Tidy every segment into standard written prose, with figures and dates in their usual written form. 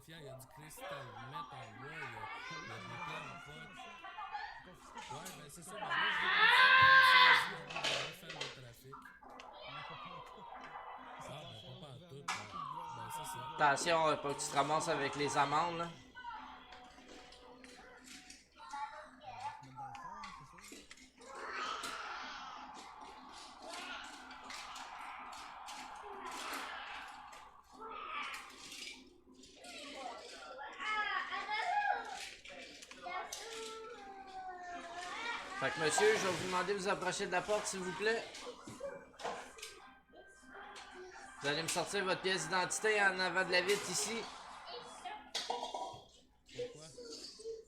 stupéfiants, il y a du cristal meth en bois, il y a des plantes potes. Ouais, ben c'est ça, ben moi je l'ai conduit pendant 16 ans en vue de refaire le trafic. Ah, ben pas en tout, ben c'est ça. Attention, pas que tu te ramasses avec les amendes, là. Fait que monsieur, je vais vous demander de vous approcher de la porte, s'il vous plaît. Vous allez me sortir votre pièce d'identité en avant de la vitre ici. Pourquoi?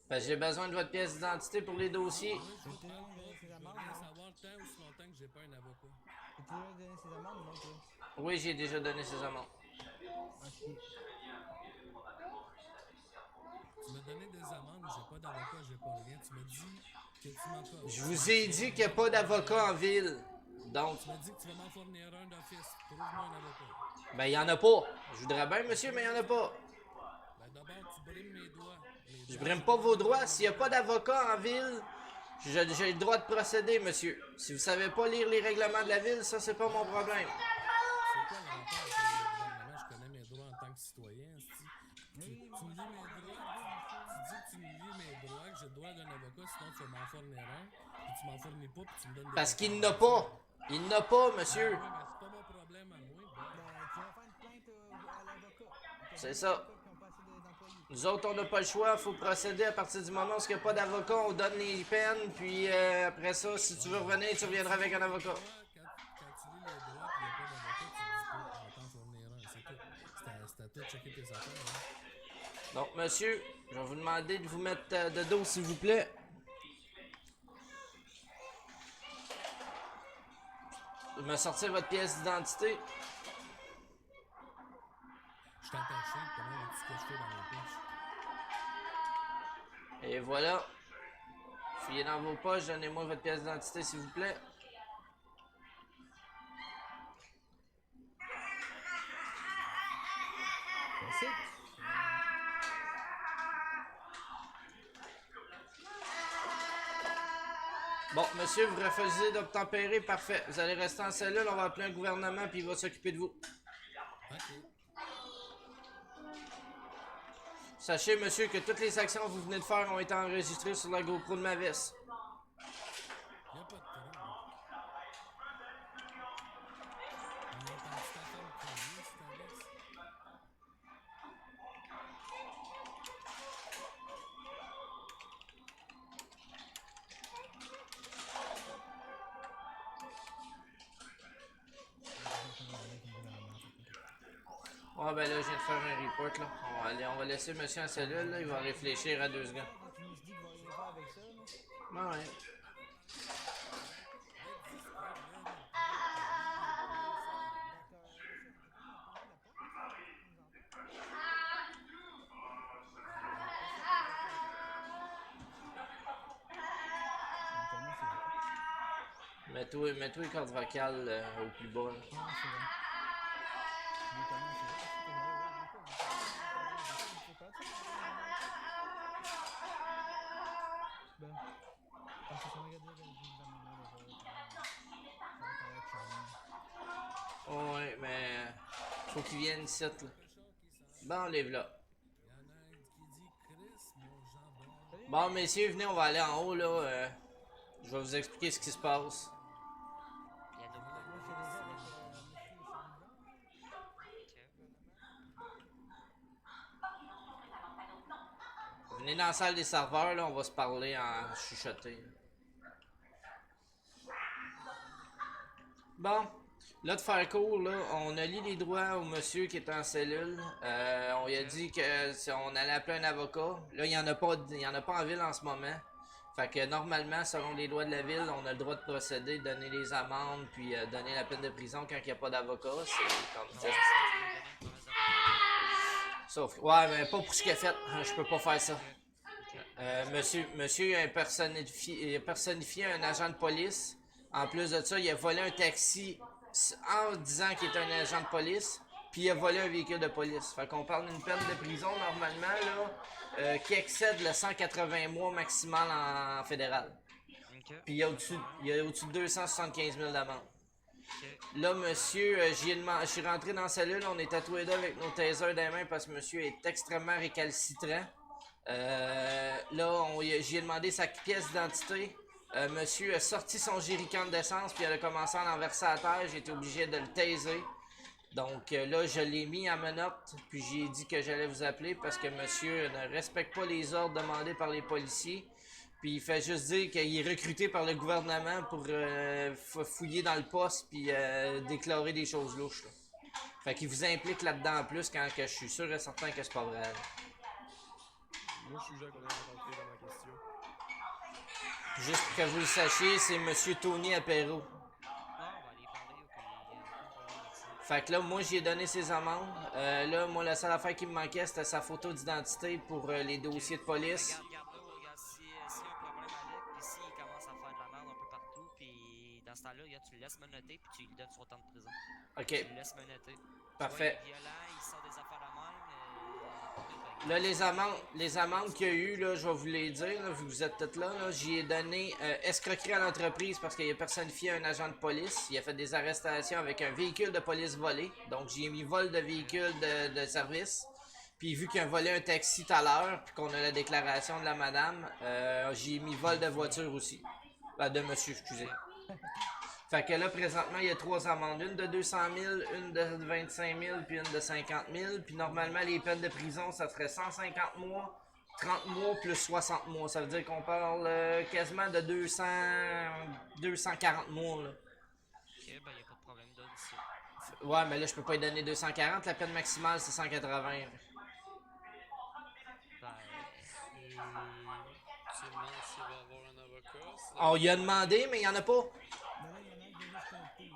Parce que j'ai besoin de votre pièce d'identité pour les dossiers. Moi je vous parle pas, puis je veux rien savoir tant ou si longtemps que j'ai pas un avocat. Et tu lui as donné ses amendes, non, toi? Oui, j'ai déjà donné ces amendes. Ok. Tu m'as donné des amendes, j'ai pas d'avocat, j'ai pas rien. Tu m'as dit que tu m'en Je vous ai dit qu'il n'y a pas d'avocat en ville. Donc, Tu m'as dit que tu vas m'en fournir un d'office. Trouve-moi un avocat. ben, il n'y en a pas. Je voudrais bien, monsieur, mais il n'y en a pas. Ben d'abord, tu brimes mes doigts. Je brime pas vos droits. S'il n'y a pas d'avocat en ville, j'ai le droit de procéder, monsieur. Si vous savez pas lire les règlements de la ville, ça, c'est pas mon problème. C'est quoi le rapport avec le gouvernement? Je connais mes droits en tant que citoyen. Tu me lis mes droits? Tu dis que tu me lis mes droits, que j'ai le droit d'un avocat, sinon tu vas m'en fournir un. Puis tu m'en fournis pas, puis tu me donnes des Parce qu'il papiers. n'a pas. Il n'a pas, Ouais, monsieur. mais c'est pas mon problème à moi. Bon. Ben, tu vas faire une plainte à l'avocat. C'est ça. Qui ont pas assez d'employés. Nous autres, on n'a pas le choix. Il faut procéder à partir du moment où il n'y a pas d'avocat. On donne les peines. Puis après ça, si tu veux revenir, tu reviendras avec un avocat. Quand tu lis les droits et il n'y a pas d'avocat, tu dis pas, on va t'en fournir un. C'est tout. C'est à toi de checker tes affaires. Hein. Donc, monsieur, je vais vous demander de vous mettre de dos, s'il vous plaît. De me sortir votre pièce d'identité. Je suis attaché, comment veux-tu que je fais dans mes poches? Et voilà. Fouillez dans vos poches. Donnez-moi votre pièce d'identité, s'il vous plaît. Merci. Bon, monsieur, vous refusez d'obtempérer. Parfait. Vous allez rester en cellule. On va appeler un gouvernement puis il va s'occuper de vous. Ok. Sachez, monsieur, que toutes les actions que vous venez de faire ont été enregistrées sur la GoPro de ma veste. Y a pas de trouble. On a entendu ta femme crier, c'est ta veste. Ouais, ben là, je viens de faire un report, là. On va laisser monsieur en cellule, là. Il va réfléchir à 2 secondes. Quand tu nous dis qu'il va rien faire avec ça, là. Ben ouais. Mets-toi les cordes vocales au plus bas, là. Non, c'est vrai. Notamment, c'est vrai. Ben, parce que ça m'a regardé avec une maman de ça va parler avec Charlie. Oh, ouais, mais faut qu'il vienne ici, là. Bon, enlève là. Y en a un qui dit Chris, mon jambon. Bon, messieurs, venez, on va aller en haut, là. Je vais vous expliquer ce qui se passe. Il y a d'autres Moi, j'ai déjà avec monsieur Charlie. Venez dans la salle des serveurs, là, on va se parler en chuchoté. Bon, là, de faire court, là, on a lu les droits au monsieur qui est en cellule. On lui a dit que si on allait appeler un avocat. Là, il n'y en a pas en ville en ce moment. Fait que normalement, selon les lois de la ville, on a le droit de procéder, de donner les amendes, puis donner la peine de prison quand il n'y a pas d'avocat. C'est comme ça. Sauf ouais, mais pas pour ce qu'il a fait. Je peux pas faire ça. Monsieur a personnifié un agent de police. En plus de ça, il a volé un taxi en disant qu'il est un agent de police. puis il a volé un véhicule de police. Fait qu'on parle d'une peine de prison normalement là, qui excède le 180 mois maximal en fédéral. Ok. Puis il y a au-dessus de 275 000 d'amende. Ok. Là, monsieur, je suis rentré dans la cellule, on était tous les deux avec nos tasers dans les mains parce que monsieur est extrêmement récalcitrant. Là, j'y ai demandé sa pièce d'identité. Monsieur a sorti son jerrycan d'essence puis elle a commencé à l'enverser à terre. J'ai été obligé de le taser. Donc là, je l'ai mis à menottes puis j'ai dit que j'allais vous appeler parce que monsieur ne respecte pas les ordres demandés par les policiers. Puis il fait juste dire qu'il est recruté par le gouvernement pour fouiller dans le poste puis déclarer des choses louches. Là. Fait qu'il vous implique là-dedans en plus quand que je suis sûr et certain que c'est pas vrai. Là. Moi, je suis Jacques, on est rentré dans ma question. Juste pour que vous le sachiez, c'est Monsieur Tony Apéro. Ah, on va aller parler, ok. Aucun problème avec ça. Fait que là, moi, j'ai donné ses amendes. Là, moi, la seule affaire qui me manquait, c'était sa photo d'identité pour les dossiers de police. Regarde, s'il y a un problème avec, puis s'il commence à faire de la merde un peu partout, puis dans ce temps-là, regarde, tu le laisses menotter, puis tu lui donnes son temps de prison. OK, Tu le laisses menotter. parfait. Tu vois, il est violent, il sort des affaires de même, Là, les amendes qu'il y a eu, là, je vais vous les dire, là, vu que vous êtes peut-être là, j'y ai donné escroquerie à l'entreprise parce qu'il a personnifié un agent de police. Il a fait des arrestations avec un véhicule de police volé. Donc, j'ai mis vol de véhicule de service. Puis, vu qu'il a volé un taxi tout à l'heure, puis qu'on a la déclaration de la madame, j'ai mis vol de voiture aussi. De monsieur, excusez. Fait que là, présentement, il y a 3 amendes. Une de 200 000, une de 25 000, puis une de 50 000. Puis normalement, les peines de prison, ça ferait 150 mois, 30 mois plus 60 mois. Ça veut dire qu'on parle quasiment de 240 mois. Là. ok, ben, y a pas de problème, donne ça. Ouais, mais là, je peux pas y donner 240. La peine maximale, c'est 180. Ben, Tu demandes s'il va avoir un avocat. On y a demandé, mais il y en a pas. Mais là, il y en a un qui vient juste compter.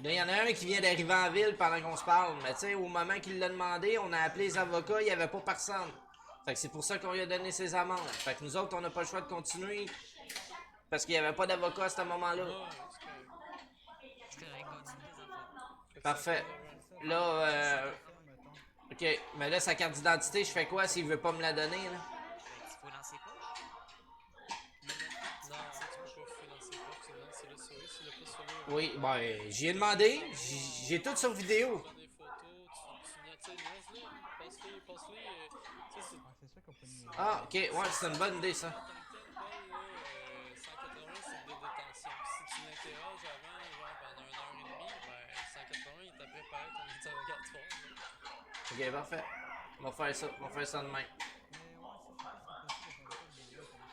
Là, il y en a un qui vient d'arriver en ville pendant qu'on se parle. Mais tu sais, au moment qu'il l'a demandé, on a appelé les avocats, il n'y avait pas personne. Fait que c'est pour ça qu'on lui a donné ses amendes. Fait que nous autres, on n'a pas le choix de continuer. Parce qu'il n'y avait pas d'avocat à ce moment-là. c'est correct, continue tes affaires. Parfait. Là, Mettons. ok. Mais là, sa carte d'identité, je fais quoi s'il veut pas me la donner, là? Ben, tu faut lancer pas. Non, ça, tu peux pas fouiller dans ses portes. Tu demandes s'il l'a sauvé. S'il l'a pas sauvé, Oui, ben, j'y ai demandé. J'ai tout sur vidéo. prends des photos. Tu niaises-le. Passe-le. Tu sais, c'est. Ah, c'est sûr qu'on peut niaiser. Ah, ok. Ouais, c'est une bonne idée, ça. En tant que tel, là, 180, c'est de détention. Si tu l'interroges avant, genre pendant 1h30, ben 180, il t'a préparé ton interrogatoire. Là. Ok, parfait. On va faire ça. On va faire ça demain. Mais ouais, ça, c'est pas si possible de faire ça de vidéo comme ça.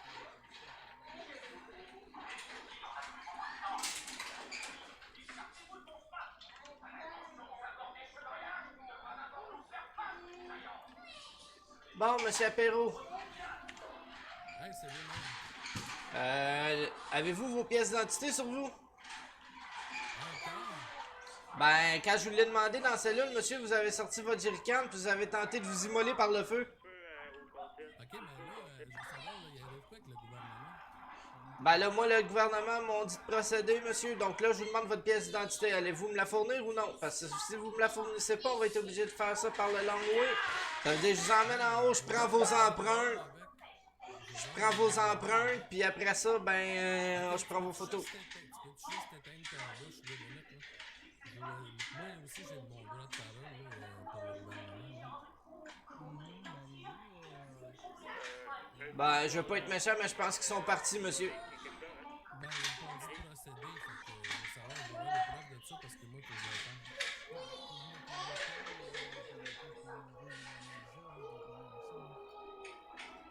Bon, monsieur Apéro. Hey, c'est lui-même. Avez-vous vos pièces d'identité sur vous? Encore? Ben, quand je vous l'ai demandé dans la cellule, monsieur, vous avez sorti votre jerrycan puis vous avez tenté de vous immoler par le feu. Ok, mais là, je veux savoir, là, il y avait quoi avec le gouvernement? Ben là, moi, le gouvernement m'a dit de procéder, monsieur. Donc là, je vous demande votre pièce d'identité. Allez-vous me la fournir ou non? Parce que si vous me la fournissez pas, on va être obligé de faire ça par le long way. Ça veut dire, je vous emmène en haut, je prends vos empreintes. Je prends vos empreintes, puis après ça, ben, je prends vos photos. Tu peux juste éteindre ta bouche 2 minutes, là. Moi aussi, j'ai le bon droit de parole, là, pour le gouvernement. Ben, je veux pas être méchant, mais je pense qu'ils sont partis, monsieur. Ben, ils ont pas dit de procéder, fait que je veux savoir, il doit y avoir des preuves de ça, parce que moi, faut que je l'attende.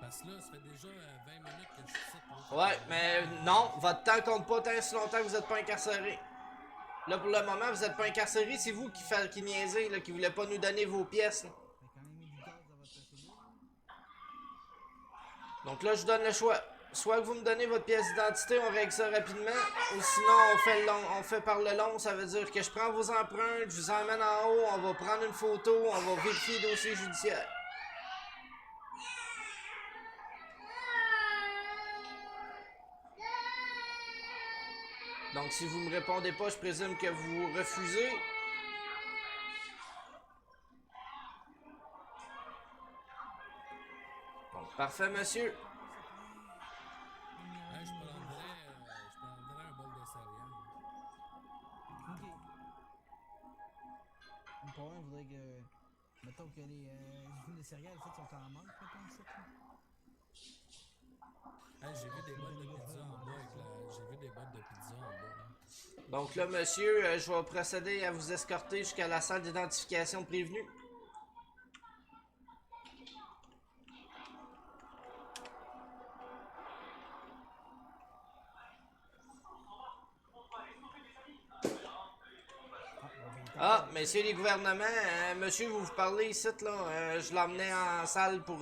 Parce que là, ça fait déjà 20 minutes que je suis ici. Là, Ouais, mais non, votre temps compte pas tant si longtemps que vous êtes pas incarcéré. Là, pour le moment, vous êtes pas incarcéré, c'est vous qui niaisez, là, qui voulez pas nous donner vos pièces. Là. Mais quand même mis du gaz dans votre cellule. Donc là, je vous donne le choix. Soit que vous me donnez votre pièce d'identité, on règle ça rapidement, ou sinon on fait par le long, ça veut dire que je prends vos empreintes, je vous emmène en haut, on va prendre une photo, on va vérifier le dossier judiciaire. Donc si vous me répondez pas, je présume que vous refusez. Parfait, monsieur. Je prendrais un bol de céréales. Ok. Le problème, il faudrait que. Mettons que les usines de céréales, en fait, sont en manque, mettons, ici. J'ai vu des boîtes de pizza en bas J'ai vu des boîtes de pizza en bas. Donc là, monsieur, je vais procéder à vous escorter jusqu'à la salle d'identification prévenue. Ah, messieurs les gouvernements, monsieur, vous parlez ici, là. Je l'emmenais en salle pour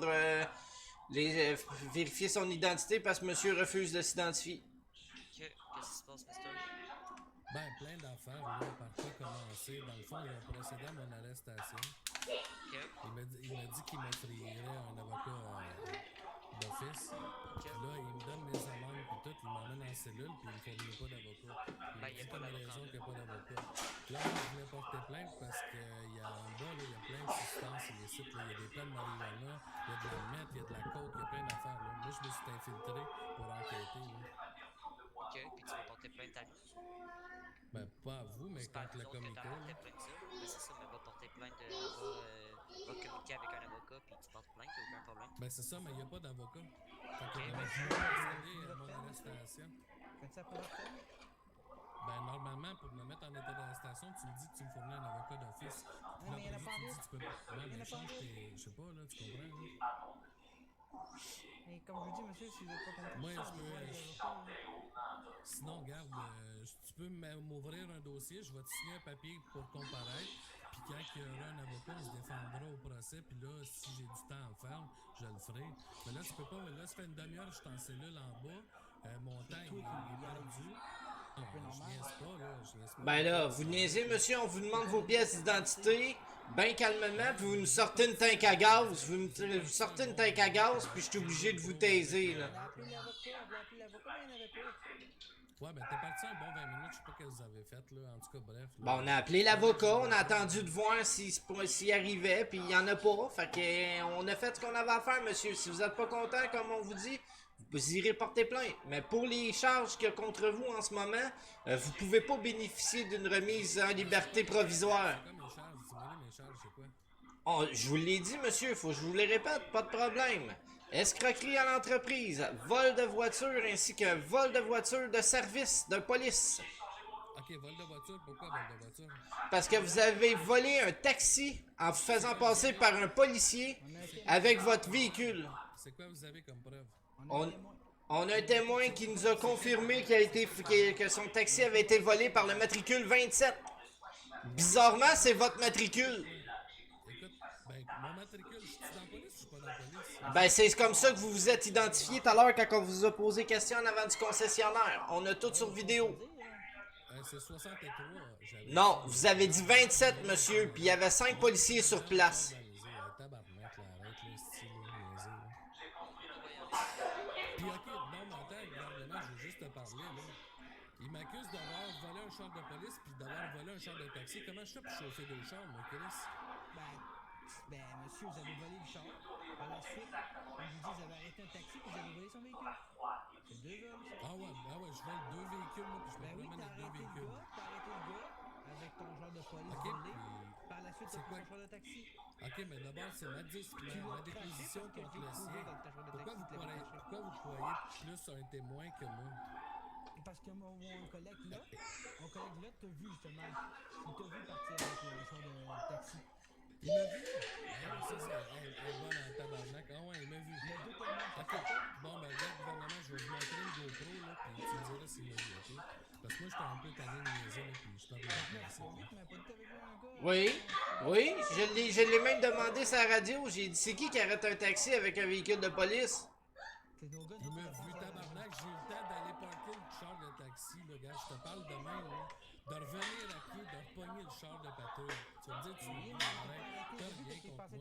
vérifier son identité parce que monsieur refuse de s'identifier. Qu'est-ce qui se passe, mister? Ben, plein d'affaires, là, par quoi commencer. Dans le fond, ils ont procédé à mon arrestation. Ok. Il m'a dit qu'il m'offrirait un avocat d'office. Puis là, il me donne mes amendes puis tout, il m'emmène en cellule puis il me fournit pas d'avocat. Il me Ben, y a dit pas comme d'avocat. raison qu'il n'y a pas d'avocat. Là, moi, je voulais porter plainte parce qu'il y a en bas, là, il y a plein de substances illicites. Là. Il y a des plants de marijuana, il y a de la meth, il y a de la coke, il y a plein d'affaires. Là. Moi, je me suis infiltré pour enquêter. Là. Ok, puis tu vas porter plainte à lui. Ben, pas à vous, mais C'est pas contre le nous autres que comico. t'as porté Là. plainte ça. Ben, c'est ça, mais va porter plainte, va communiquer avec un avocat, puis tu portes plainte, aucun problème. Ben, c'est ça, mais il n'y a pas d'avocat. Fait que Ok, je ben, vais procéder à mon arrestation. Faites ça pour votre peine? Ben, normalement, pour me mettre en état d'arrestation, tu me dis que tu me fournis un avocat d'office. Puis là, mais il y en a après, pas tu me en dis que tu peux pas. Ouais, Il y en mais a pas en change ville. tes. Je sais pas, là, tu comprends, là? Et comme je vous dis, monsieur, si vous n'êtes pas content, Moi, je je sors des peux. voies des avocats. Sinon, regarde, tu peux m'ouvrir un dossier, je vais te signer un papier pour comparaître. Puis quand il y aura un avocat, on se défendra au procès. Puis là, si j'ai du temps à me faire, je le ferai. Mais là, tu peux pas. Là, ça fait une demi-heure, je suis en cellule en bas. Mon temps, il est perdu. Non, je niaise pas, là. Je niaise pas. Ben là, vous niaisez, monsieur, on vous demande vos pièces d'identité, ben calmement, puis vous nous sortez une tank à gaz, vous sortez une tank à gaz, puis je suis obligé de vous taiser, là. On a appelé l'avocat, on a appelé l'avocat, mais il n'y en avait pas. Ouais, ben t'es parti un bon 20 minutes, je sais pas ce que vous avez fait, là. En tout cas, bref. Là. Bon, on a appelé l'avocat, on a attendu de voir s'il arrivait, puis il y en a pas. Fait que on a fait ce qu'on avait à faire, monsieur. Si vous êtes pas content, comme on vous dit, vous irez porter plainte. Mais pour les charges qu'il y a contre vous en ce moment, vous pouvez pas bénéficier d'une remise en liberté provisoire. C'est quoi mes charges? Dis-moi mes charges, c'est quoi? Oh, je vous l'ai dit, monsieur, faut que je vous les répète, pas de problème. Escroquerie à l'entreprise, vol de voiture ainsi qu'un vol de voiture de service de police. Ok, vol de voiture, pourquoi vol de voiture? Parce que vous avez volé un taxi en vous faisant passer par un policier avec votre véhicule. C'est quoi vous avez comme preuve? On a un témoin qui nous a confirmé que son taxi avait été volé par le matricule 27. Bizarrement, c'est votre matricule. Écoute, ben, mon matricule, je suis dans la police ou je suis pas dans la police? Ben, c'est comme ça que vous vous êtes identifié tout à l'heure quand on vous a posé question en avant du concessionnaire. On a tout sur vidéo. C'est 63. Non, vous avez dit 27, monsieur, puis il y avait 5 policiers sur place. Tabarnak, là, arrête, là, style, niaisé, là. Puis, ok, non, mais attends, gouvernement, je veux juste te parler, là. Il m'accuse d'avoir volé un char de police puis d'avoir volé un char de taxi. Comment je fais pour chauffer deux chars, moi, Chris? Ben, monsieur, vous avez volé le char. Par la suite, on vous dit, vous avez arrêté un taxi, puis vous avez volé son véhicule. C'est deux vols, ça. Ah ouais, je vole deux véhicules, moi, puis je me Ben oui, promène t'as avec deux arrêté le véhicules. gars, avec ton genre de police Ok, volé. puis... Par la suite, c'est t'as pris quoi? ton genre de taxi. Ok, mais d'abord, c'est ma déposition contre le sien. Pourquoi vous croyez plus un témoin que moi? Parce que mon collègue là t'a vu justement. Il t'a vu partir avec le genre de taxi. Il m'a vu? Ça, c'est bon dans le tabarnak. Ah ouais, il m'a vu. Les deux témoins. Ok, bon, ben, regarde, gouvernement, je vais vous montrer une GoPro, là, puis tu me diras s'il m'a vu, ok? Parce que moi, j'étais un peu tanné de niaiser, là, puis je parle de la place, ok? Tu m'as pas dit que t'avais vu un gars. Oui, je l'ai même demandé sur la radio. J'ai dit, c'est qui arrête un taxi avec un véhicule de police? C'est nos gars. Il m'a vu, tabarnak, j'ai eu le temps d'aller parker le char de taxi, là, gars, je te parle de même, là. De revenir à pied, de repogner le char de patrouille. Tu vas me dire, tu me dis, arrête, t'as rien contre moi.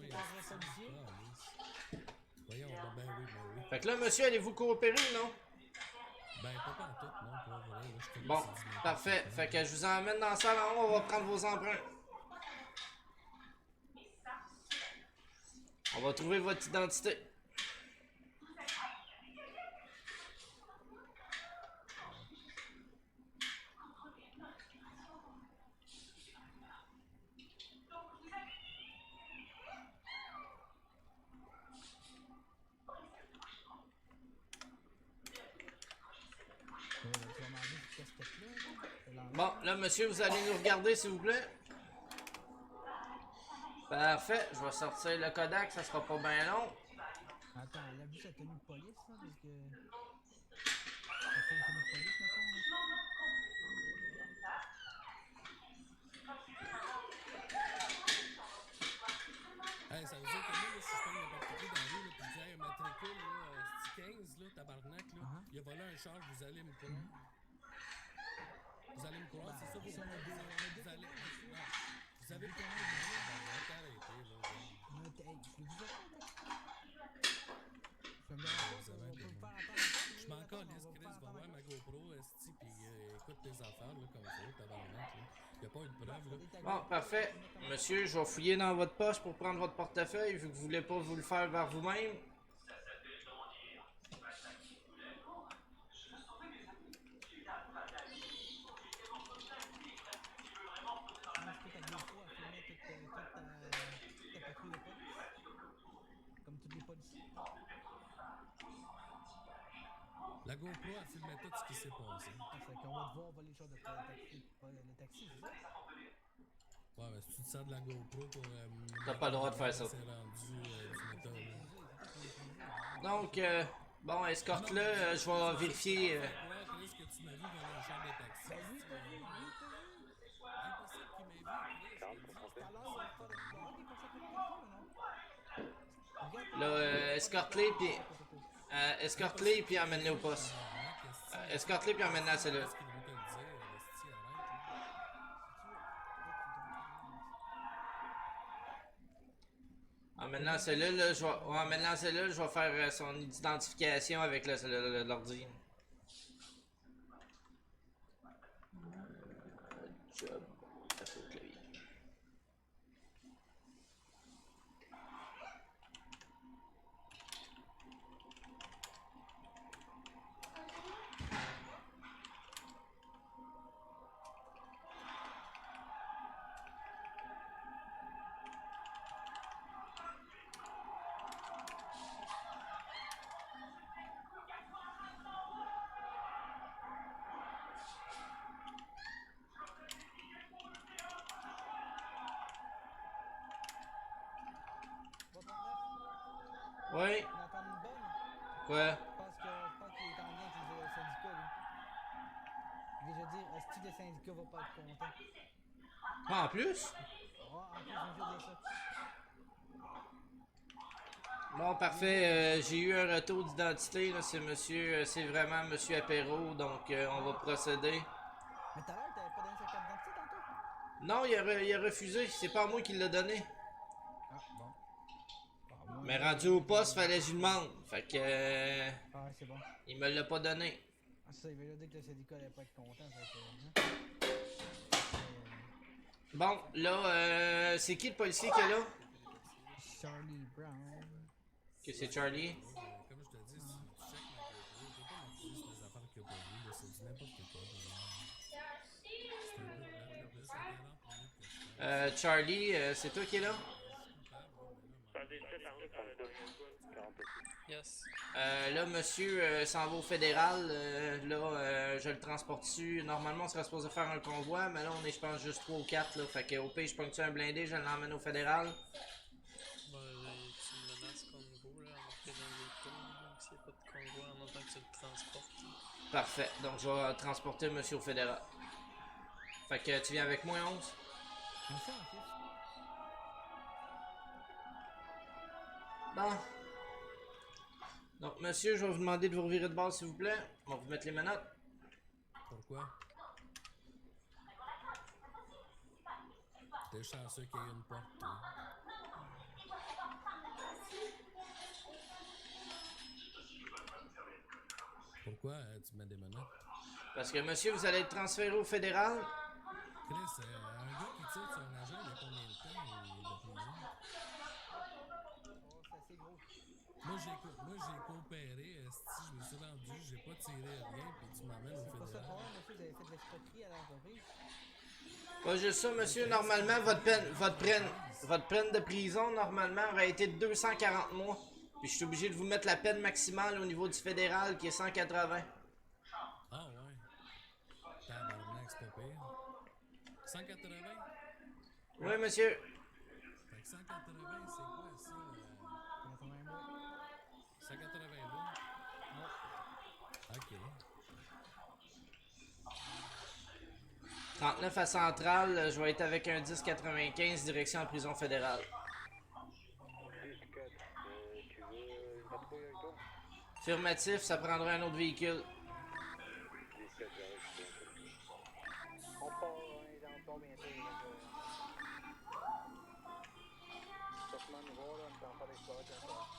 Voyons, ben oui. Fait que là, monsieur, allez-vous coopérer ou non? Ben, pas en tout, non, pas vrai, là, je te Bon, laisse dire. parfait. Fait que je vous emmène dans la salle en haut, on va prendre vos empreintes. On va trouver votre identité. Bon, là, monsieur, vous allez nous regarder, s'il vous plaît. Parfait, je vais sortir le Kodak, ça sera pas bien long. Attends, elle a vu sa tenue de police, là, parce que. Elle fait une tenue de police, mettons, Hey, ça veut dire que moi, là, si je prends n'importe qui dans la rue, là, puis je dis, hey, matricule, là, c'est 15, là, tabarnak, là, il a volé un char, vous allez me croire. Vous allez me croire, c'est ça, vous allez. Vous allez. Vous avez le commande, arrêtez, là. On a été. Hey, je l'ai dit ça. Ça me dérange pas, on peut me faire attendre. Je m'en calisse, Chris, va voir ma GoPro, esti, pis écoute tes affaires, là, comme ça, tabarnak, là. Y'a pas eu de preuve, là. Bon, parfait. Monsieur, je vais fouiller dans votre poche pour prendre votre portefeuille, vu que vous voulez pas vous le faire vers vous-même. Comme tous les policiers. La GoPro a filmé tout ce qui s'est passé. Ah, fait qu'on va devoir voler le char de taxi. Le taxi, c'est ça? Ouais, mais si tu te sers de la GoPro pour. T'as pas le droit de faire ça. C'est rendu du méthode, là. Donc, bon, escorte-le, je vais vérifier. Ouais, Chris, que tu m'as vu voler un char de taxi. Impossible qu'il m'ait vu, Chris. Là, escorte-les, puis emmène-les au poste. Escorte-les, puis emmène-les à la cellule. Qu'est-ce qu'ils vont te le dire, esti, arrête, là. Emmène-le en cellule, là, emmène-le en cellule, je vais faire son identification avec l'ordi. Job. Oui. On entend une bonne? Quoi? Je pense qu'il est en lien avec les syndicats, lui. Je vais dire, est-ce que le syndicat va pas être content? Ah, en plus? Ouais, en plus, je viens de dire ça. Bon, parfait. J'ai eu un retour d'identité. Là, c'est vraiment monsieur Apéro, donc on va procéder. Mais tout à l'heure, t'avais pas donné sa carte d'identité tantôt? Non, il a refusé. C'est pas moi qui l'a donné. Ah, bon. Ah, moi, Mais rendu au poste, fallait que je lui demande. Fait que Ah, c'est bon. il me l'a pas donné. Ah, ça, il veut dire que le syndicat allait pas être content. Fait que, Bon, là, c'est qui le policier qui est là? Charlie Brown. Que c'est Charlie? Comme je te dis, si tu checkes ma GoPro, tu peux pas m'accuser sur des affaires qu'il n'y a pas vues, là, c'est du n'importe quoi. C'est un peu plate, là, ça fait 40 minutes que je parle. Charlie, c'est toi qui est là? Yes. Là, monsieur s'en va au fédéral. Je le transporte dessus. Normalement, on serait supposé faire un convoi, mais là, on est, je pense, juste 3 ou 4. Là. Fait que au pire, je ponctue un blindé, je l'emmène au fédéral. Bah, tu me menaces convoi, là, en fait dans l'auto, donc s'il n'y a pas de convoi, en autant que tu le transportes. Parfait. Donc, je vais transporter monsieur au fédéral. Fait que tu viens avec moi, 11? Merci, en fait. Bon. Donc, monsieur, je vais vous demander de vous revirer de base, s'il vous plaît. On va vous mettre les menottes. Pourquoi? T'es chanceux qu'il y ait une porte, toi. Pourquoi tu mets des menottes? Parce que, monsieur, vous allez être transféré au fédéral. Chris, un gars qui tire sur un agent, il y a combien de temps de prison? Oh, c'est assez gros. Moi, j'ai coopéré, esti, je me suis rendu, j'ai pas tiré rien, puis tu m'emmènes au C'est pas ça. fédéral. Oh, monsieur, vous avez fait de l'escroquerie à l'entreprise. Pas juste ça, monsieur. Normalement, votre peine de prison, normalement, aurait été de 240 mois. Puis je suis obligé de vous mettre la peine maximale au niveau du fédéral, qui est 180. Ah ouais. Tabarnak, c'est pas pire. 180? Oui, monsieur. Fait que 180, c'est quoi ça? 82. 180 là? Ok. 39 à Centrale, je vais être avec un 10,95 direction en prison fédérale. 10-4. Tu veux une patrouille avec toi? Affirmatif, ça prendrait un autre véhicule. 10-4, j'arrive, je peux on part, on part bientôt. Sortement nous voir, là, on est en train d'explorer ton corps.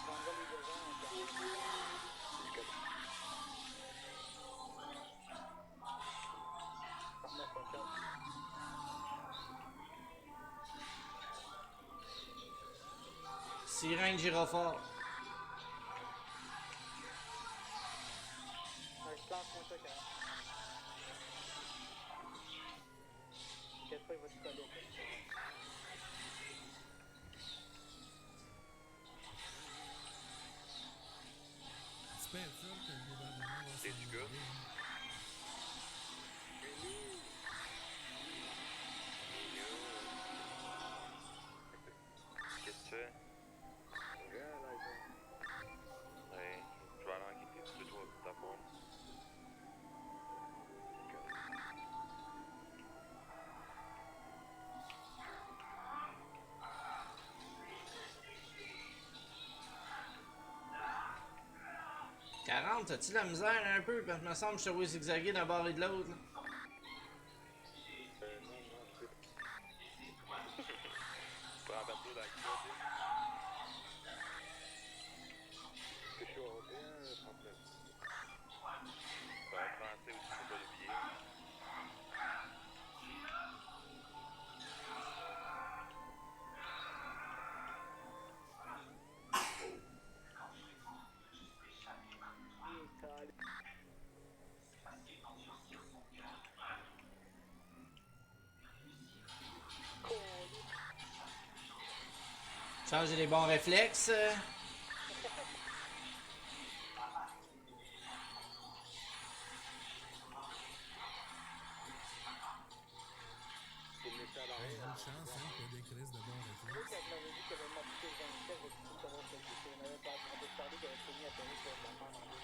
On va les devants, on part. 10-4. 39-4. Sirène gyrophare. Je lance mon choc, hein. T'inquiète pas, il va te coller. Tu peux être sûr que le gouvernement va C'est du s'en gars. mêler, hein. Qu'est-ce que tu fais? Ouais, je vais aller enquêter tout de suite, toi, ta part. « 40, t'as-tu la misère un peu? Parce que me semble que je te vois zigzaguer d'un bord et de l'autre. Là. Prends un bateau dans le cul, Que je suis européen, 39. ben, français aussi, faut pas l'oublier. Changer les bons réflexes. C'est le méchant à Hey, l'arrière. bonne chance, hein, que des crises de bons réflexes. Quand je m'avais dit qu'il avait marqué 27, j'ai dit que ça va se dire. On avait parlé qu'il avait fini à Paris sur la mère en deux.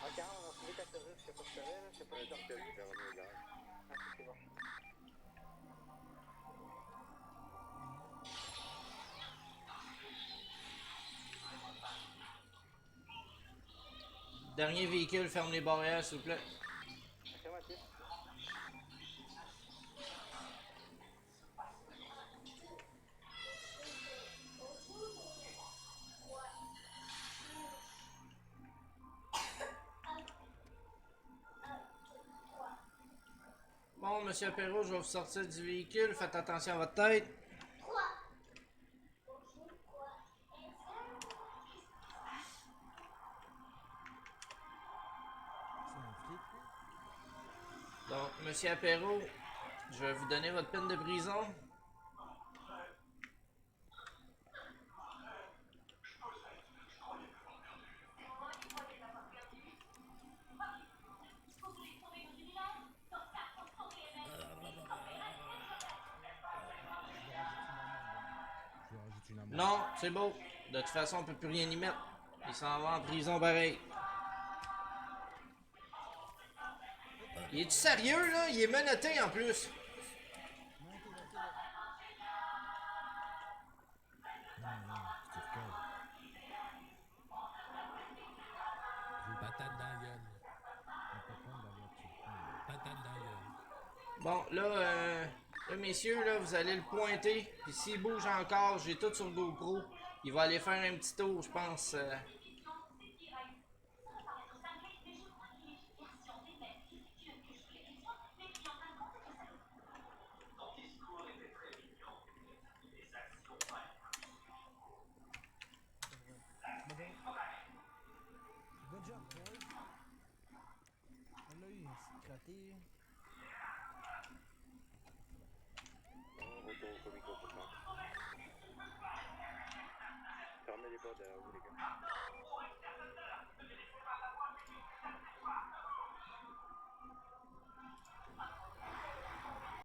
Ah, quand on a trouvé 4 je sais pas ce que c'était, là. Je sais pas si t'as reconnu. Ah, c'est bon. Dernier véhicule, ferme les barrières, s'il vous plaît. Affirmatif. Bon, monsieur Perrault, je vais vous sortir du véhicule. Faites attention à votre tête. C'est un flic, lui? Donc, monsieur Apéro, je vais vous donner votre peine de prison. Je vais rajouter une amende. Non, c'est beau. De toute façon, on peut plus rien y mettre. Il s'en va en prison pareil. Il est-tu sérieux, là? Il est menotté en plus. Non, t'es là, t'es là. Non, tu te recolles. Patate dans la gueule. On peut prendre la voiture. Patate dans la gueule. Bon, là, messieurs, là, vous allez le pointer. Puis s'il bouge encore, j'ai tout sur le GoPro. Il va aller faire un petit tour, je pense. Good job, boys. On l'a eu, c'est crotté.